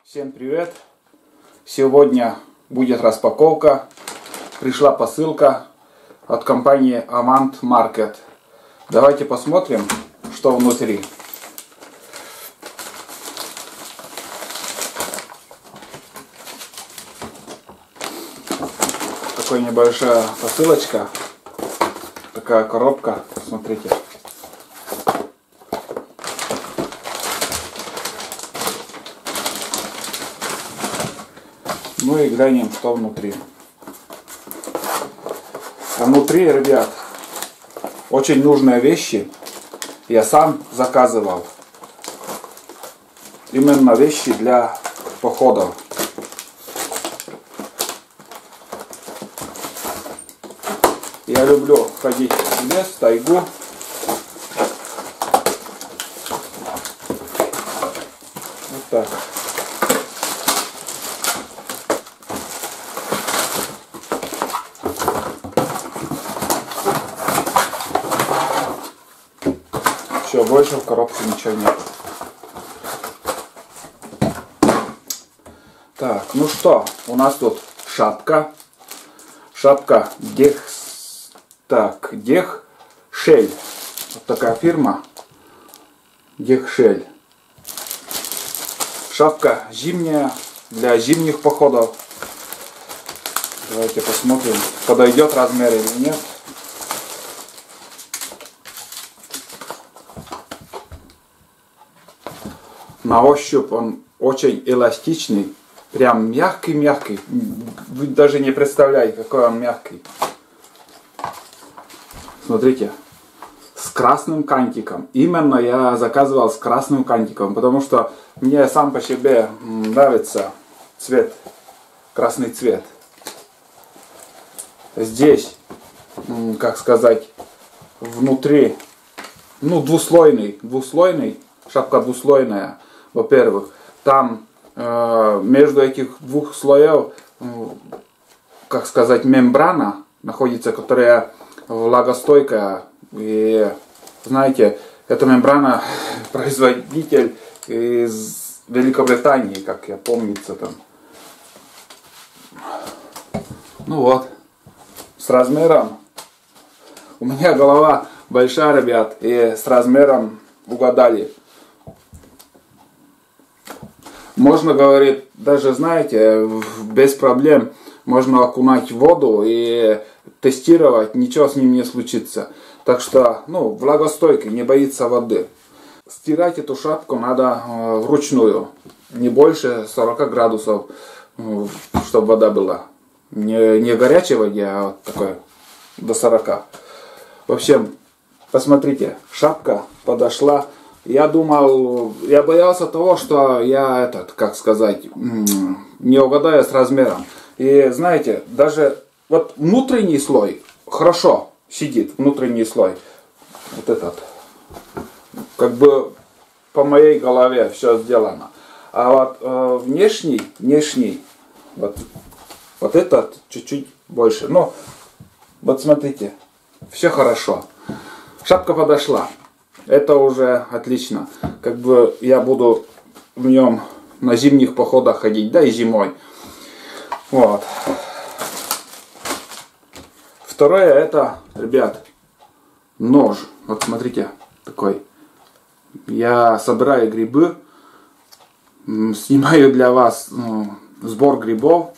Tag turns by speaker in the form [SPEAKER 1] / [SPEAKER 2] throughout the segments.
[SPEAKER 1] Всем привет! Сегодня будет распаковка. Пришла посылка от компании Amant Market. Давайте посмотрим, что внутри. Такая небольшая посылочка. Такая коробка. Смотрите. Ну и глянем, что внутри. А внутри, ребят, очень нужные вещи. Я сам заказывал. Именно вещи для походов. Я люблю ходить в лес, в тайгу. Вот так. Все, больше в коробке ничего нет. Так, ну что, у нас тут шапка. Шапка DEHSHELL. Вот такая фирма. DEHSHELL. Шапка зимняя, для зимних походов. Давайте посмотрим, подойдет размер или нет. На ощупь он очень эластичный, прям мягкий-мягкий. Вы даже не представляете, какой он мягкий. Смотрите, с красным кантиком. Именно я заказывал с красным кантиком, потому что мне сам по себе нравится цвет, красный цвет. Здесь, как сказать, внутри, ну, двуслойный, шапка двуслойная. Во-первых, там между этих двух слоев, как сказать, мембрана находится, которая влагостойкая. И знаете, эта мембрана производитель из Великобритании, как я помнится там. Ну вот, с размером. У меня голова большая, ребят, и с размером угадали. Можно, говорит, даже, знаете, без проблем можно окунать в воду и тестировать, ничего с ним не случится. Так что, ну, влагостойкий, не боится воды. Стирать эту шапку надо вручную, не больше 40 градусов, чтобы вода была. Не горячей воде, а вот такой, до 40. В общем, посмотрите, шапка подошла. Я думал, я боялся того, что я как сказать, не угадаю с размером. И знаете, даже вот внутренний слой хорошо сидит, внутренний слой. Вот этот. Как бы по моей голове все сделано. А вот внешний, вот этот чуть-чуть больше. Но вот смотрите, все хорошо. Шапка подошла. Это уже отлично. Как бы я буду в нем на зимних походах ходить, да и зимой. Вот. Второе это, ребят, нож. Вот смотрите, такой. Я собираю грибы, снимаю для вас сбор грибов.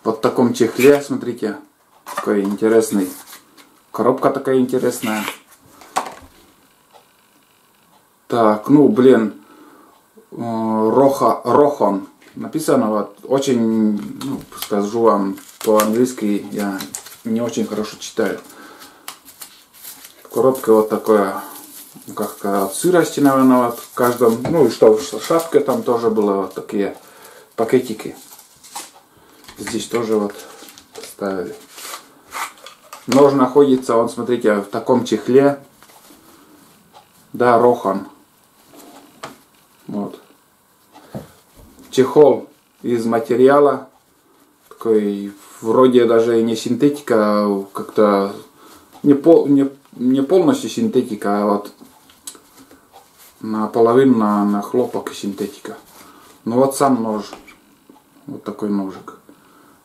[SPEAKER 1] Вот в таком чехле, смотрите, такой интересный. Коробка такая интересная. Так, ну, блин, Рохон. Написано вот очень, ну, скажу вам по-английски, я не очень хорошо читаю. Коробка вот такая, как от сырости, наверное, вот в каждом, ну и что, в шапке там тоже было вот такие пакетики. Здесь тоже вот ставили. Нож находится, вот смотрите, в таком чехле. Да, Рохон. Вот. Чехол из материала. Такой, вроде даже не синтетика, а как-то не полностью синтетика, а вот наполовину на хлопок синтетика. Ну вот сам нож. Вот такой ножик.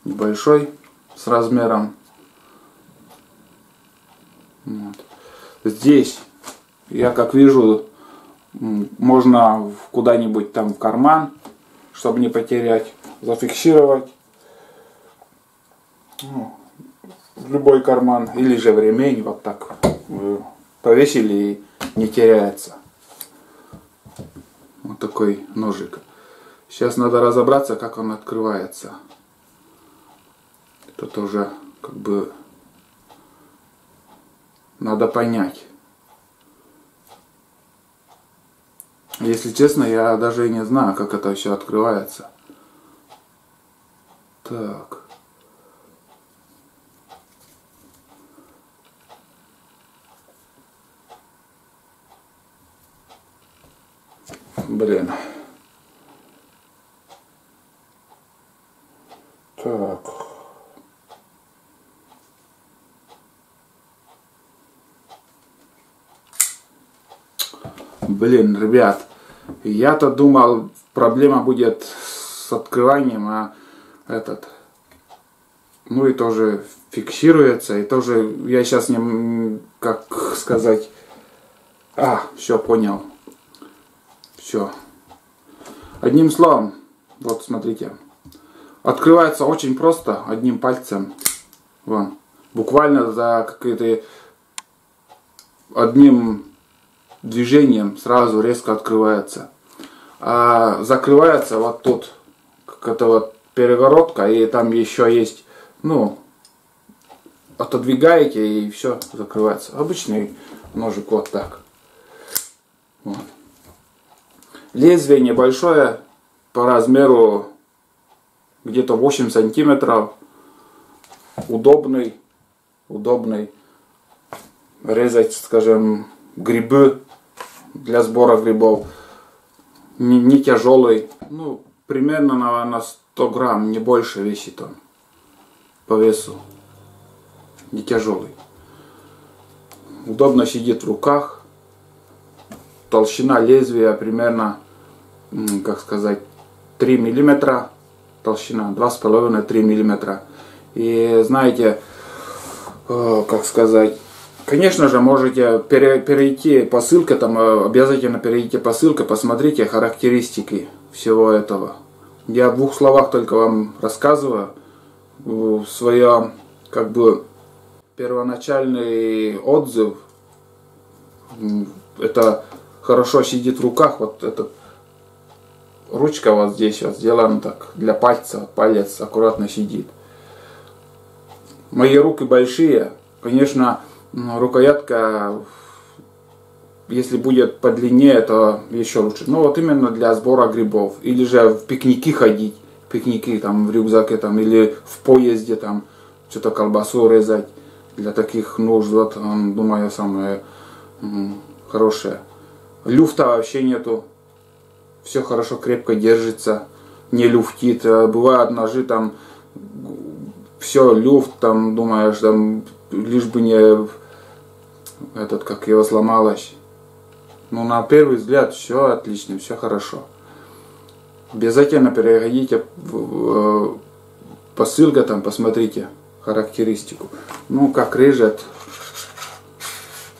[SPEAKER 1] Небольшой, с размером. Вот. Здесь, я как вижу, можно куда-нибудь там в карман, чтобы не потерять, зафиксировать. Ну, в любой карман. Или же в ремень вот так повесили и не теряется. Вот такой ножик. Сейчас надо разобраться, как он открывается. Это тоже как бы надо понять. Если честно, я даже и не знаю, как это все открывается. Так. Блин. Так. Блин, ребят, я-то думал, проблема будет с открыванием, а этот, ну и тоже фиксируется, и тоже я сейчас не, как сказать, все понял, все. Одним словом, вот смотрите, открывается очень просто, одним пальцем, вон, буквально за какие-то одним движением сразу резко открывается. А закрывается вот тут, как это вот перегородка, и там еще есть, ну, отодвигаете и все закрывается. Обычный ножик вот так. Вот. Лезвие небольшое, по размеру где-то 8 сантиметров. Удобный. Резать, скажем, грибы для сбора грибов. Не тяжелый. Ну, примерно, наверное, 100 грамм, не больше весит он по весу. Не тяжелый. Удобно сидит в руках. Толщина лезвия примерно, как сказать, 3 миллиметра. Толщина 2,5-3 миллиметра. И знаете, как сказать, конечно же, можете перейти по ссылке, там обязательно перейдите по ссылке, посмотрите характеристики всего этого. Я в 2 словах только вам рассказываю. Свой, как бы, первоначальный отзыв. Это хорошо сидит в руках, вот эта ручка вот здесь вот сделана так, для пальца, палец аккуратно сидит. Мои руки большие, конечно, рукоятка, если будет подлиннее, то еще лучше. Но вот именно для сбора грибов. Или же в пикники ходить. Пикники там в рюкзаке там, или в поезде там что-то колбасу резать. Для таких нужд, вот, думаю, самое хорошее. Люфта вообще нету. Все хорошо, крепко держится. Не люфтит. Бывают ножи там, все люфт, там, думаешь, там, лишь бы не этот, как его сломалось. Но на первый взгляд все отлично, все хорошо. Обязательно переходите по ссылке, там посмотрите характеристику. Ну, как режет.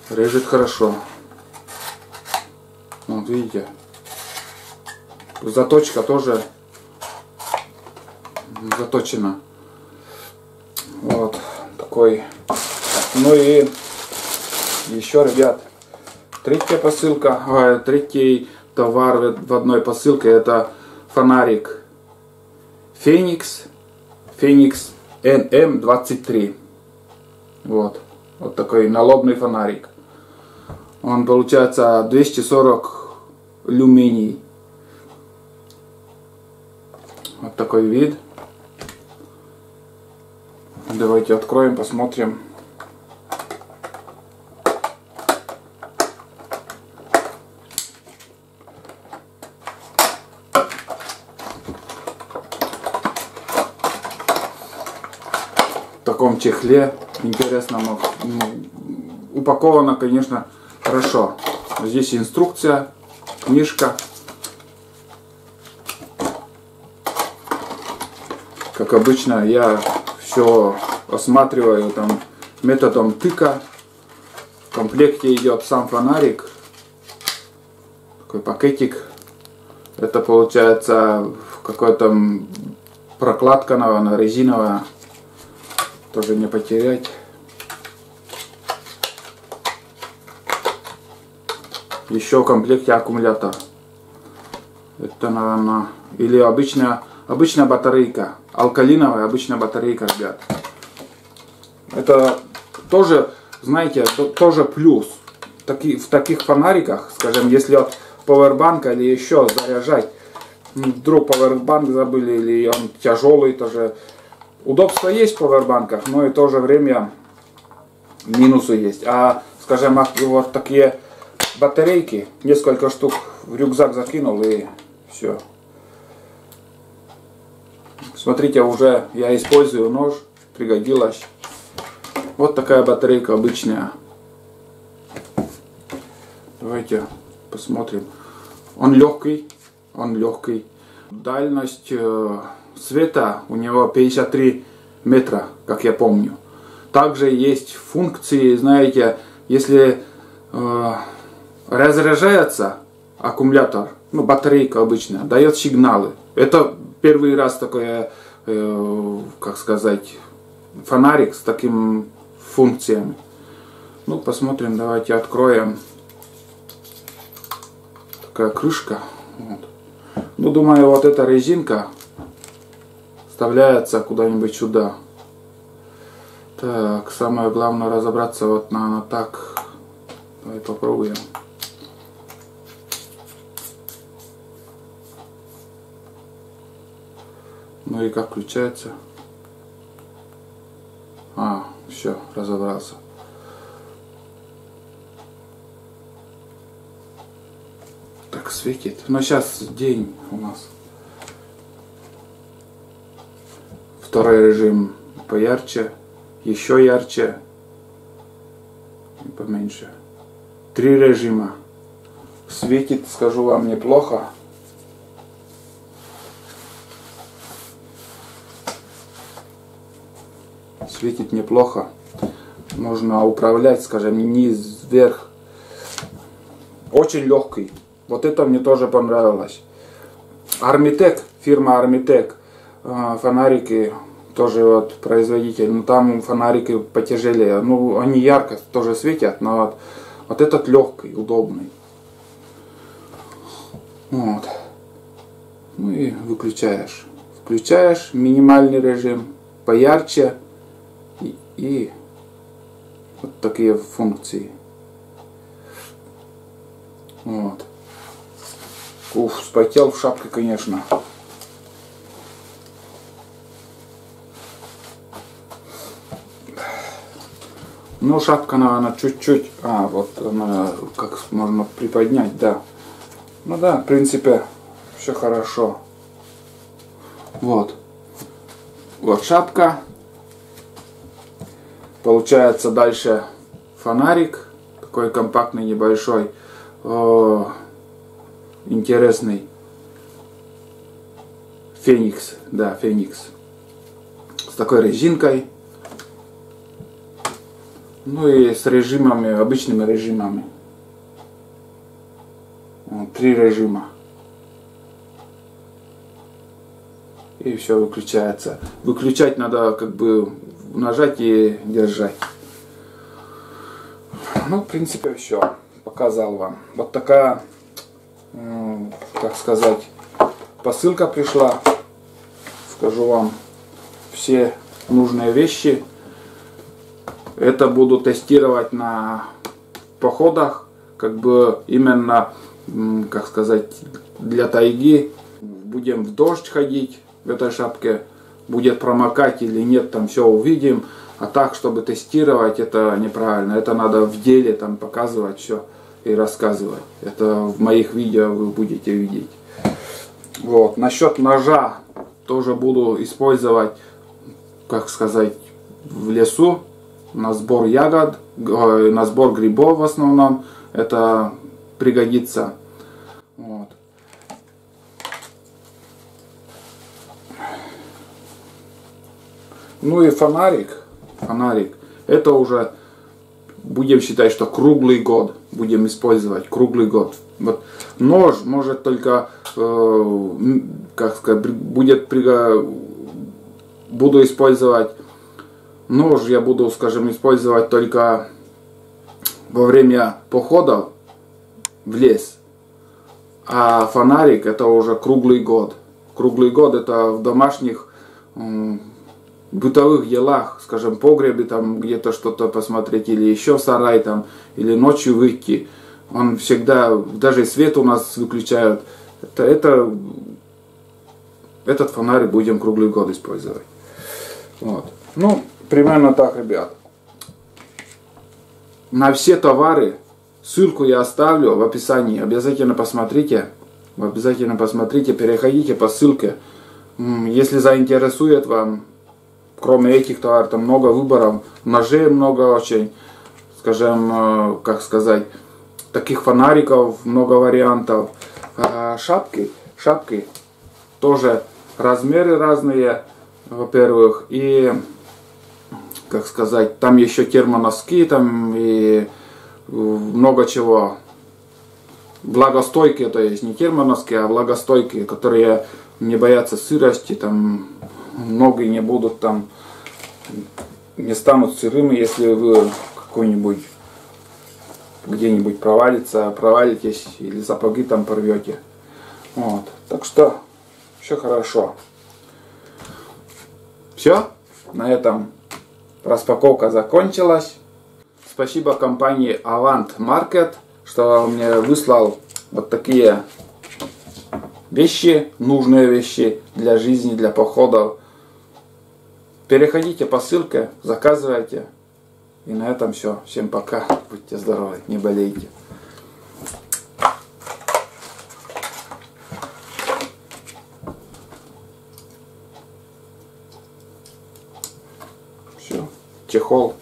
[SPEAKER 1] Режет хорошо. Вот видите. Заточка тоже заточена. Вот такой. Ну и еще, ребят, третья посылка, третий товар в одной посылке, это фонарик Феникс NM23. Вот такой налобный фонарик. Он получается 240 люмений. Вот такой вид. Давайте откроем, посмотрим. В таком чехле интересном. Упаковано, конечно, хорошо. Здесь инструкция, книжка. Как обычно, я все осматриваю там методом тыка. В комплекте идет сам фонарик. Такой пакетик. Это получается какая-то прокладка, наверное, резиновая. Тоже не потерять. Еще в комплекте аккумулятор. Это, наверное, или обычная батарейка. Алкалиновая обычная батарейка, ребят. Это тоже, знаете, тоже плюс. В таких фонариках, скажем, если от пауэрбанка или еще заряжать, вдруг пауэрбанк забыли или он тяжелый, тоже удобство есть в пауэрбанках, но и в то же время минусы есть. А, скажем, вот такие батарейки, несколько штук в рюкзак закинул и все. Смотрите, уже я использую нож, пригодилась. Вот такая батарейка обычная. Давайте посмотрим. Он легкий. Дальность света у него 53 метра, как я помню. Также есть функции, знаете, если разряжается аккумулятор, ну батарейка обычная, дает сигналы. Это первый раз такой, как сказать, фонарик с таким функциями. Ну, посмотрим, давайте откроем. Такая крышка. Вот. Ну, думаю, вот эта резинка вставляется куда-нибудь сюда. Так, самое главное разобраться вот, наверное, так. Давай попробуем. Ну и как включается? А, все, разобрался. Так светит. Но сейчас день у нас. Второй режим поярче, еще ярче и поменьше. 3 режима. Светит, скажу вам, неплохо. Светит неплохо. Можно управлять, скажем, низ, вверх. Очень легкий. Вот это мне тоже понравилось. Armitec, фирма Armitec. Фонарики тоже вот производитель. Но там фонарики потяжелее. Ну, они ярко тоже светят, но вот этот легкий, удобный. Вот. Ну и выключаешь. Включаешь минимальный режим, поярче. И вот такие функции. Вот. Уф, вспотел в шапке, конечно. Ну, шапка, наверное, чуть-чуть. А, вот она, как можно приподнять, да. Ну да, в принципе, все хорошо. Вот. Вот шапка. Получается дальше фонарик. Такой компактный, небольшой. Интересный. Феникс. Да, Феникс. С такой резинкой. Ну и с режимами, обычными режимами. 3 режима. И все выключается. Выключать надо как бы нажать и держать. Ну, в принципе, все. Показал вам. Вот такая, как сказать, посылка пришла. Скажу вам все нужные вещи. Это буду тестировать на походах. Как бы именно, как сказать, для тайги. Будем в дождь ходить в этой шапке. Будет промокать или нет, там все увидим. А так, чтобы тестировать, это неправильно. Это надо в деле там показывать все и рассказывать. Это в моих видео вы будете видеть. Вот. Насчет ножа тоже буду использовать, как сказать, в лесу. На сбор ягод, на сбор грибов в основном. Это пригодится. Вот. Ну и фонарик. Фонарик. Это уже будем считать, что круглый год. Будем использовать круглый год. Вот. Нож может только, как сказать, буду использовать. Нож я буду, скажем, использовать только во время походов в лес. А фонарик это уже круглый год. Круглый год это в домашних бытовых делах, скажем, погребе там где-то что-то посмотреть, или еще сарай там, или ночью выйти. Он всегда, даже свет у нас выключают. Этот фонарик будем круглый год использовать. Вот. Ну, примерно так, ребят. На все товары ссылку я оставлю в описании. Обязательно посмотрите. Переходите по ссылке. Если заинтересует вам, кроме этих товаров, там много выборов. Ножей много очень. Скажем, как сказать, таких фонариков много вариантов. Шапки тоже размеры разные, во-первых. И, как сказать, там еще термоноски, там и много чего. Влагостойкие, то есть не термоноски, а влагостойкие, которые не боятся сырости, там ноги не будут там, не станут сырыми, если вы какой-нибудь где-нибудь провалитесь или сапоги там порвете. Вот. Так что все хорошо. Все, на этом распаковка закончилась. Спасибо компании Avant Market, что мне выслал вот такие вещи, нужные вещи для жизни, для походов. Переходите по ссылке, заказывайте. И на этом все. Всем пока. Будьте здоровы, не болейте. Все. Чехол.